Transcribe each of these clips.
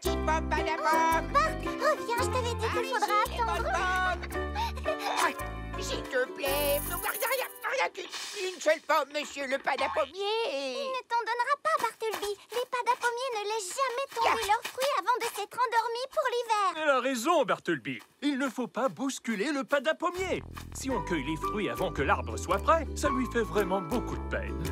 petites pommes Padapom. Bart, reviens, je t'avais dit qu'il faudra attendre. S'il te plaît, rien qu'une seule pomme, monsieur le Padapomier. Il ne t'en donnera pas, Bartleby. Les Padapomiers ne laissent jamais tomber leurs fruits avant de s'être endormis pour l'hiver. Elle a raison, Bartleby. Il ne faut pas bousculer le Padapomier. Si on cueille les fruits avant que l'arbre soit prêt, ça lui fait vraiment beaucoup de peine.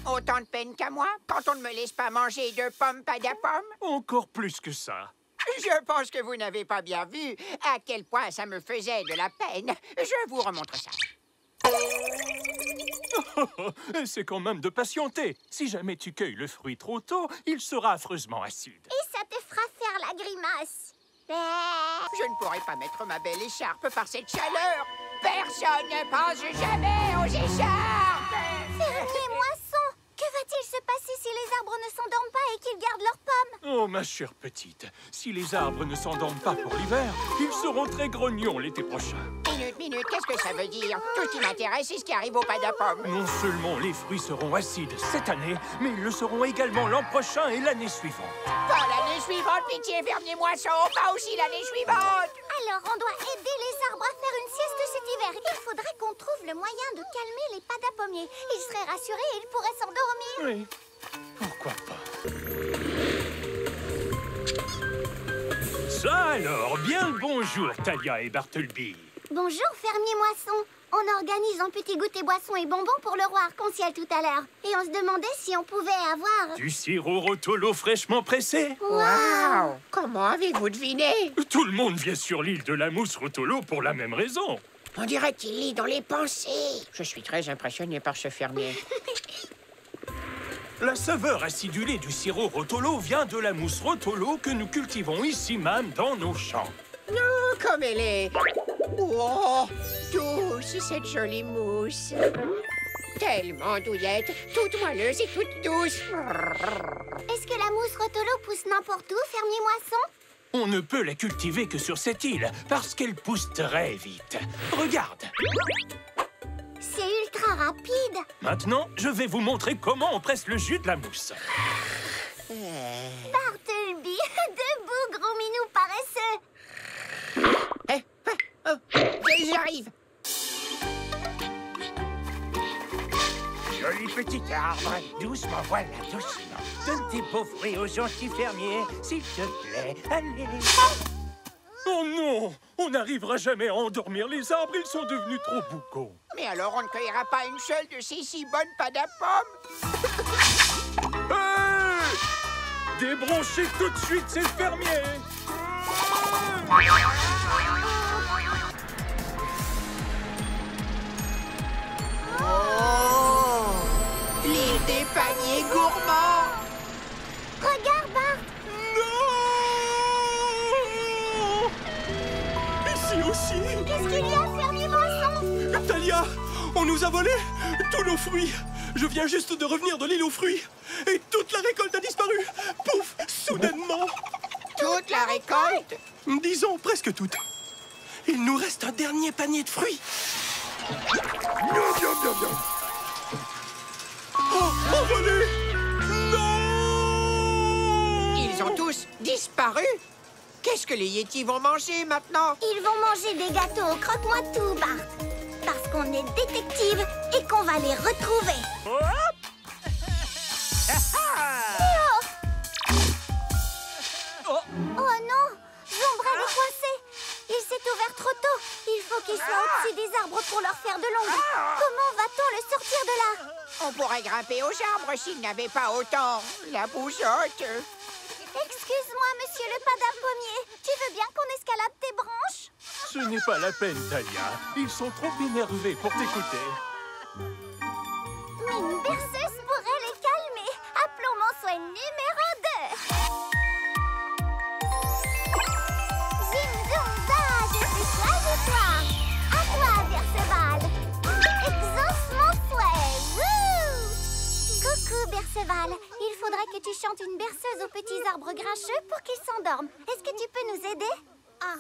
Autant de peine qu'à moi, quand on ne me laisse pas manger de pommes Padapom. Encore plus que ça. Je pense que vous n'avez pas bien vu à quel point ça me faisait de la peine. Je vous remontre ça. C'est quand même de patienter. Si jamais tu cueilles le fruit trop tôt, il sera affreusement acide. Et ça te fera faire la grimace. Je ne pourrai pas mettre ma belle écharpe par cette chaleur. Personne ne pense jamais aux écharpes. Fermier Moisson, que va-t-il se passer si les arbres ne s'endorment pas et qu'ils gardent leurs pommes? Oh, ma chère petite, si les arbres ne s'endorment pas pour l'hiver, ils seront très grognons l'été prochain. Minute, qu'est-ce que ça veut dire? Tout ce qui m'intéresse, c'est ce qui arrive au Padapom. Non seulement les fruits seront acides cette année, mais ils le seront également l'an prochain et l'année suivante. Pas l'année suivante, pitié, fermier Moisson, pas aussi l'année suivante. Alors, on doit aider les arbres à faire une sieste cet hiver. Il faudrait qu'on trouve le moyen de calmer les Padapomiers. Ils seraient rassurés et ils pourraient s'endormir. Oui, pourquoi pas. Ça alors, bien le bonjour, Talia et Bartleby. Bonjour, fermier Moisson. On organise un petit goûter boisson et bonbons pour le roi arc-en-ciel tout à l'heure. Et on se demandait si on pouvait avoir... Du sirop Rotolo fraîchement pressé. Waouh! Comment avez-vous deviné? Tout le monde vient sur l'île de la mousse Rotolo pour la même raison. On dirait qu'il lit dans les pensées. Je suis très impressionné par ce fermier. La saveur acidulée du sirop Rotolo vient de la mousse Rotolo que nous cultivons ici même dans nos champs. Oh, comme elle est... Oh, douce, cette jolie mousse. Tellement douillette, toute moelleuse et toute douce. Est-ce que la mousse Rotolo pousse n'importe où, fermier Moisson? On ne peut la cultiver que sur cette île, parce qu'elle pousse très vite. Regarde. C'est ultra rapide. Maintenant, je vais vous montrer comment on presse le jus de la mousse. Bartleby, debout, gros minou paresseux. J'arrive. Joli petit arbre, doucement, voilà, doucement. Donne tes beaux fruits aux gentils fermiers, s'il te plaît, allez. Oh non! On n'arrivera jamais à endormir les arbres, ils sont devenus trop boucaux. Mais alors on ne cueillera pas une seule de ces si bonnes Padapom? Hey! Débranchez tout de suite ces fermiers! Oh! L'île des paniers gourmands! Regarde, Bart. Non! Ici aussi! Qu'est-ce qu'il y a, fermier Moisson? Talia, on nous a volé tous nos fruits. Je viens juste de revenir de l'île aux fruits. Et toute la récolte a disparu. Pouf, soudainement. Toute la récolte? Disons presque toute. Il nous reste un dernier panier de fruits. Oh, envolé! Non! Ils ont tous disparu? Qu'est-ce que les Yetis vont manger maintenant? Ils vont manger des gâteaux au croque-moi tout, Bart. Parce qu'on est détective et qu'on va les retrouver. Oh non! Zombrelle est coincé. Il s'est ouvert trop tôt. Il faut qu'il soit au-dessus des arbres pour leur faire de l'ombre. Comment va-t-on le sortir de là? On pourrait grimper aux arbres s'il n'avait pas autant la bougeotte. Excuse-moi, monsieur le Padapomier. Tu veux bien qu'on escalade tes branches? Ce n'est pas la peine, Talia. Ils sont trop énervés pour t'écouter. Mais une berceuse pourrait les calmer. Appelons mon soin numéro 2. Zim zoum za, je suis toi. À toi, Berceval. Exauce mon souhait. Wouh! Coucou, Berceval. Il faudrait que tu chantes une berceuse aux petits arbres grincheux pour qu'ils s'endorment. Est-ce que tu peux nous aider? À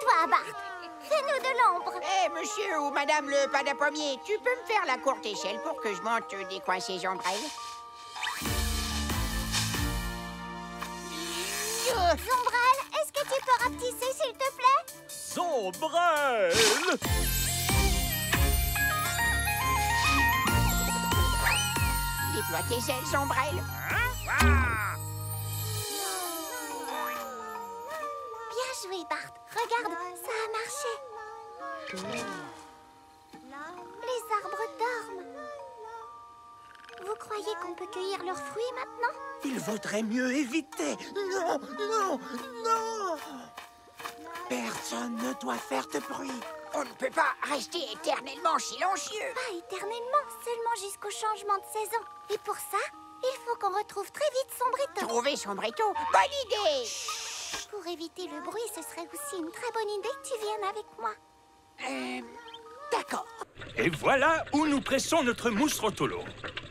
toi, Bart. Fais-nous de l'ombre. Eh, monsieur ou madame le padapommier, tu peux me faire la courte échelle pour que je monte des coins ces ombrelles? Zombrelle, est-ce que tu peux rapetisser, s'il te plaît? Zombrelle! Déploie tes ailes, Zombrelle. Bien joué, Bart. Regarde, ça a marché. Les arbres dorment. Vous croyez qu'on peut cueillir leurs fruits maintenant? Il vaudrait mieux éviter. Non, non, non. Personne ne doit faire de bruit. On ne peut pas rester éternellement silencieux. Pas éternellement, seulement jusqu'au changement de saison. Et pour ça, il faut qu'on retrouve très vite Sombrito. Trouver Sombrito, bonne idée. Pour éviter le bruit, ce serait aussi une très bonne idée que tu viennes avec moi. D'accord. Et voilà où nous pressons notre mousse Rotolo.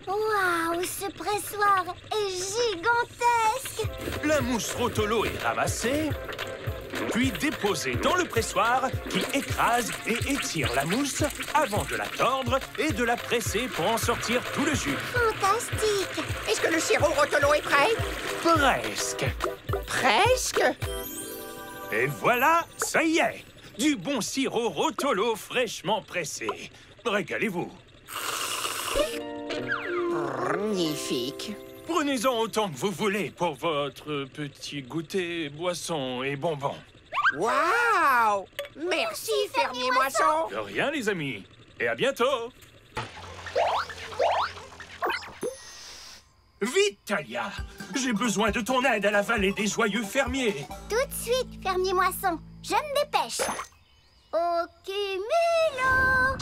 Waouh, ce pressoir est gigantesque! La mousse Rotolo est ramassée, puis déposée dans le pressoir qui écrase et étire la mousse avant de la tordre et de la presser pour en sortir tout le jus. Fantastique! Est-ce que le sirop Rotolo est prêt? Presque. Presque. Et voilà, ça y est, du bon sirop Rotolo fraîchement pressé. Régalez-vous. Magnifique. Prenez-en autant que vous voulez pour votre petit goûter, boisson et bonbons. Waouh! Merci, fermier moisson. De rien, les amis. Et à bientôt. Vite, Talia. J'ai besoin de ton aide à la vallée des joyeux fermiers. Tout de suite, fermier moisson. Je me dépêche. Ok, Milo!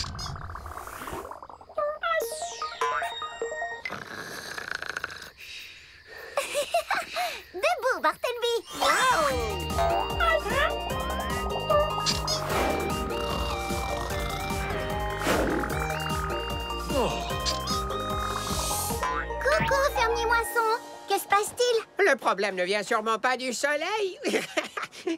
Debout, Bartleby! Coucou, fermier moisson! Que se passe-t-il? Le problème ne vient sûrement pas du soleil.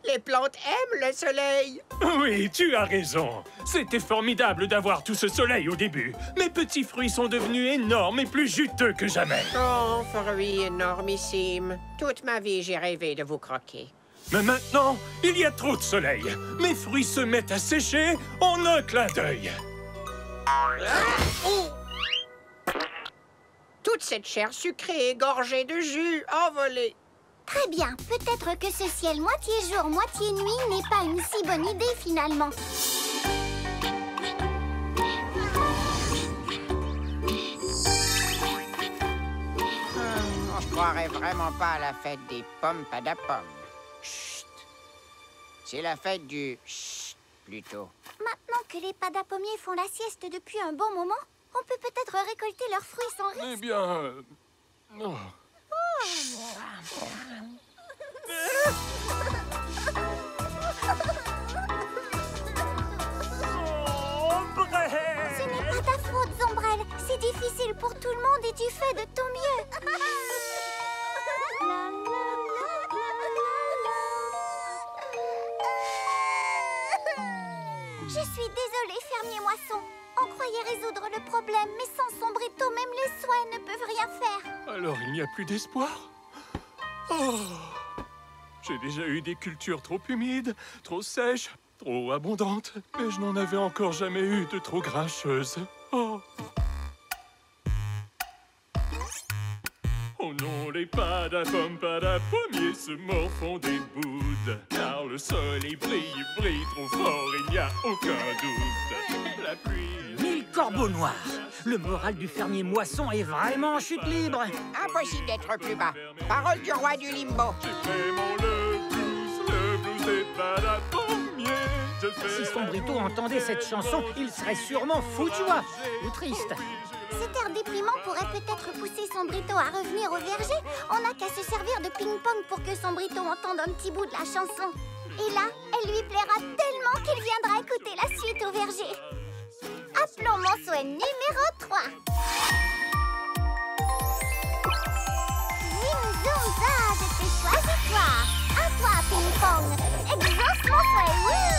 Les plantes aiment le soleil. Oui, tu as raison. C'était formidable d'avoir tout ce soleil au début. Mes petits fruits sont devenus énormes et plus juteux que jamais. Oh, fruits énormissimes. Toute ma vie, j'ai rêvé de vous croquer. Mais maintenant, il y a trop de soleil. Mes fruits se mettent à sécher en un clin d'œil. Toute cette chair sucrée et gorgée de jus envolée. Très bien. Peut-être que ce ciel moitié jour, moitié nuit n'est pas une si bonne idée finalement. On ne croirait vraiment pas à la fête des pommes padapommes. Chut! C'est la fête du chut plutôt. Maintenant que les padapommiers font la sieste depuis un bon moment, on peut peut-être récolter leurs fruits sans risque. Eh bien... non. Ce n'est pas ta faute, Zombrelle. C'est difficile pour tout le monde et tu fais de ton mieux. Je suis désolée, fermier moisson. On croyait résoudre le problème, mais sans Sombrito, même les soins ne peuvent rien faire. Alors il n'y a plus d'espoir? Oh. J'ai déjà eu des cultures trop humides, trop sèches, trop abondantes. Mais je n'en avais encore jamais eu de trop grincheuses. Oh. Oh non, les padapommes, padapommiers se morfont des boudes. Car le soleil brille, brille trop fort, il n'y a aucun doute. La pluie... 1000 corbeaux noirs. Le moral du fermier moisson est vraiment en chute libre. Impossible d'être plus bas. Parole du roi du limbo. J'ai vraiment le blues des padapommiers. Si Sombrito entendait cette chanson, il serait sûrement fou de joie ou triste. Cet air déprimant pourrait peut-être pousser Sombrito à revenir au verger. On n'a qu'à se servir de ping-pong pour que Sombrito entende un petit bout de la chanson. Et là, elle lui plaira tellement qu'il viendra écouter la suite au verger. Appelons Monsoën numéro 3. Zim, zoom, za, je t'ai choisi toi. À toi, ping-pong. Exauce mon souhait. Wouh!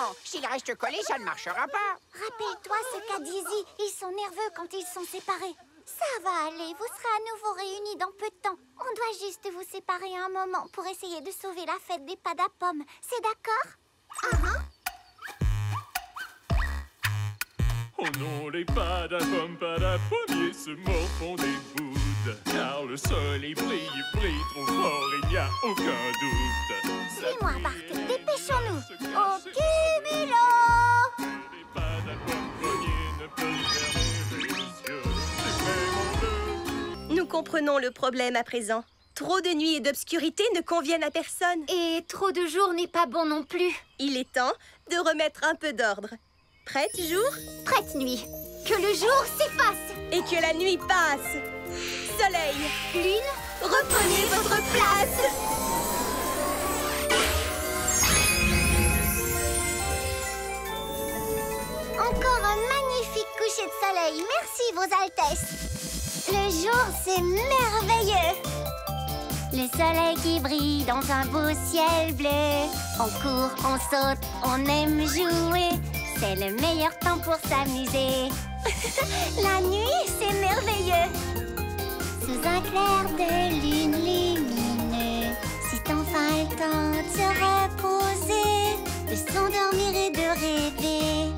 non, s'ils restent collés, ça ne marchera pas. Rappelle-toi ce qu'a dit Zee. Ils sont nerveux quand ils sont séparés. Ça va aller, vous serez à nouveau réunis dans peu de temps. On doit juste vous séparer un moment pour essayer de sauver la fête des Padapom. C'est d'accord? Oh non, les Padapommiers se morfont des boudes. Car le soleil brille trop fort, il n'y a aucun doute. Suis-moi, Bart, dépêchons-nous. Au cumulo! Les Padapommiers ne peuvent fermer les yeux. C'est vraiment bleu. Nous comprenons le problème à présent. Trop de nuit et d'obscurité ne conviennent à personne. Et trop de jours n'est pas bon non plus. Il est temps de remettre un peu d'ordre. Prête, jour? Prête nuit. Que le jour s'efface. Et que la nuit passe. Soleil, Lune, reprenez votre place. encore un magnifique coucher de soleil. Merci, Vos Altesses. Le jour, c'est merveilleux. Le soleil qui brille dans un beau ciel bleu. On court, on saute, on aime jouer. C'est le meilleur temps pour s'amuser. La nuit, c'est merveilleux. Sous un clair de lune lumineux, c'est enfin le temps de se reposer, de s'endormir et de rêver.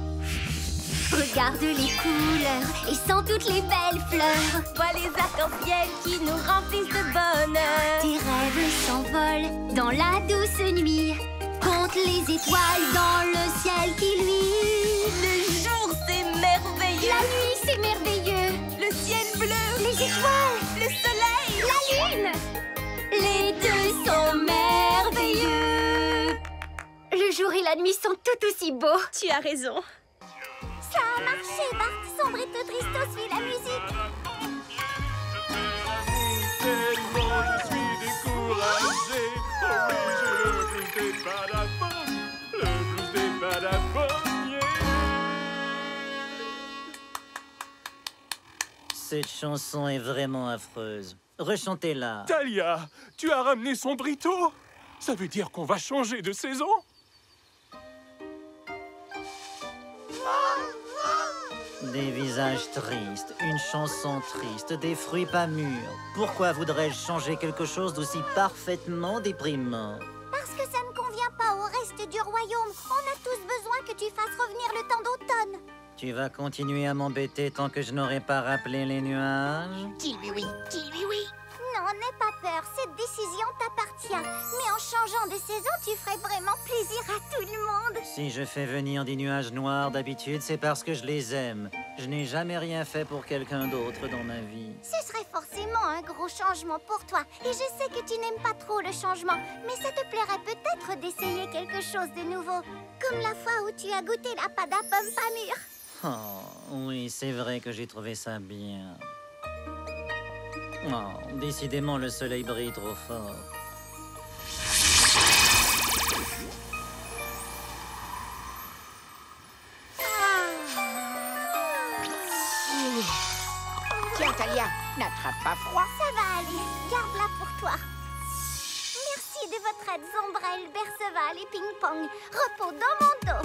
Regarde les couleurs et sens toutes les belles fleurs. Vois les arcs-en-ciel qui nous remplissent de bonheur. Tes rêves s'envolent dans la douce nuit. Compte les étoiles dans le ciel qui luit. Le jour, c'est merveilleux. La nuit, c'est merveilleux. Le ciel bleu. Les étoiles. Le soleil. La lune. Les deux sont merveilleux. Le jour et la nuit sont tout aussi beaux. Tu as raison. Ça a marché, Bart. Sombrito Tristo suit la musique. Tellement je suis découragé. Oh oui, j'ai le blues des Padapom, le blues des Padapommiers. Cette chanson est vraiment affreuse. Rechantez-la. Talia, tu as ramené Sombrito? Ça veut dire qu'on va changer de saison? Des visages tristes, une chanson triste, des fruits pas mûrs. Pourquoi voudrais-je changer quelque chose d'aussi parfaitement déprimant? Parce que ça ne convient pas au reste du royaume. On a tous besoin que tu fasses revenir le temps d'automne. Tu vas continuer à m'embêter tant que je n'aurai pas rappelé les nuages? Dis-lui oui, dis-lui oui. Non, n'aie pas peur. Cette décision t'appartient. Mais en changeant de saison, tu ferais vraiment plaisir à tout le monde. Si je fais venir des nuages noirs d'habitude, c'est parce que je les aime. Je n'ai jamais rien fait pour quelqu'un d'autre dans ma vie. Ce serait forcément un gros changement pour toi. Et je sais que tu n'aimes pas trop le changement. Mais ça te plairait peut-être d'essayer quelque chose de nouveau. Comme la fois où tu as goûté la Padapom pas mûre. Oh, oui, c'est vrai que j'ai trouvé ça bien. Oh, décidément, le soleil brille trop fort. Tiens, Talia, n'attrape pas froid. Ça va aller. Garde-la pour toi. Merci de votre aide, Zombrelle, Berceval et Ping Pong. Repos dans mon dos.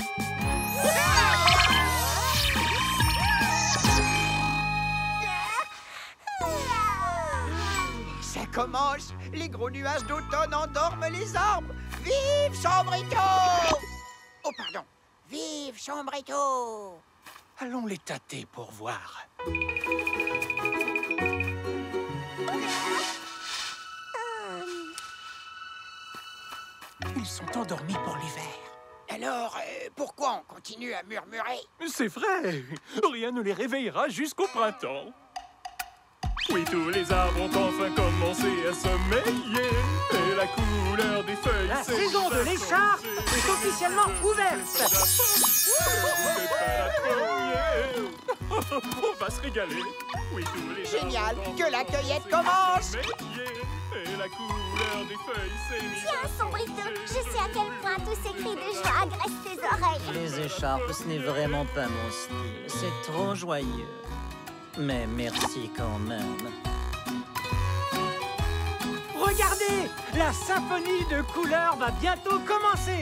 Ça commence. Les gros nuages d'automne endorment les arbres. Vive Sombrito! Oh, pardon. Vive Sombrito! Allons les tâter pour voir. Ils sont endormis pour l'hiver. Alors, pourquoi on continue à murmurer? C'est vrai. Rien ne les réveillera jusqu'au printemps. Oui, tous les arbres ont enfin commencé à sommeiller. Et la couleur des feuilles La s'est saison de l'écharpe est officiellement ouverte. On va se régaler. Oui, tous les Génial, arbres ont que la enfin cueillette commencé à commence. sommeiller. Et la couleur des feuilles s'est mise Tiens, Sombrito, je sais à quel point tous ces cris de joie agressent tes oreilles. Les écharpes, ce n'est vraiment pas mon style. C'est trop joyeux. Mais merci quand même. Regardez, la symphonie de couleurs va bientôt commencer.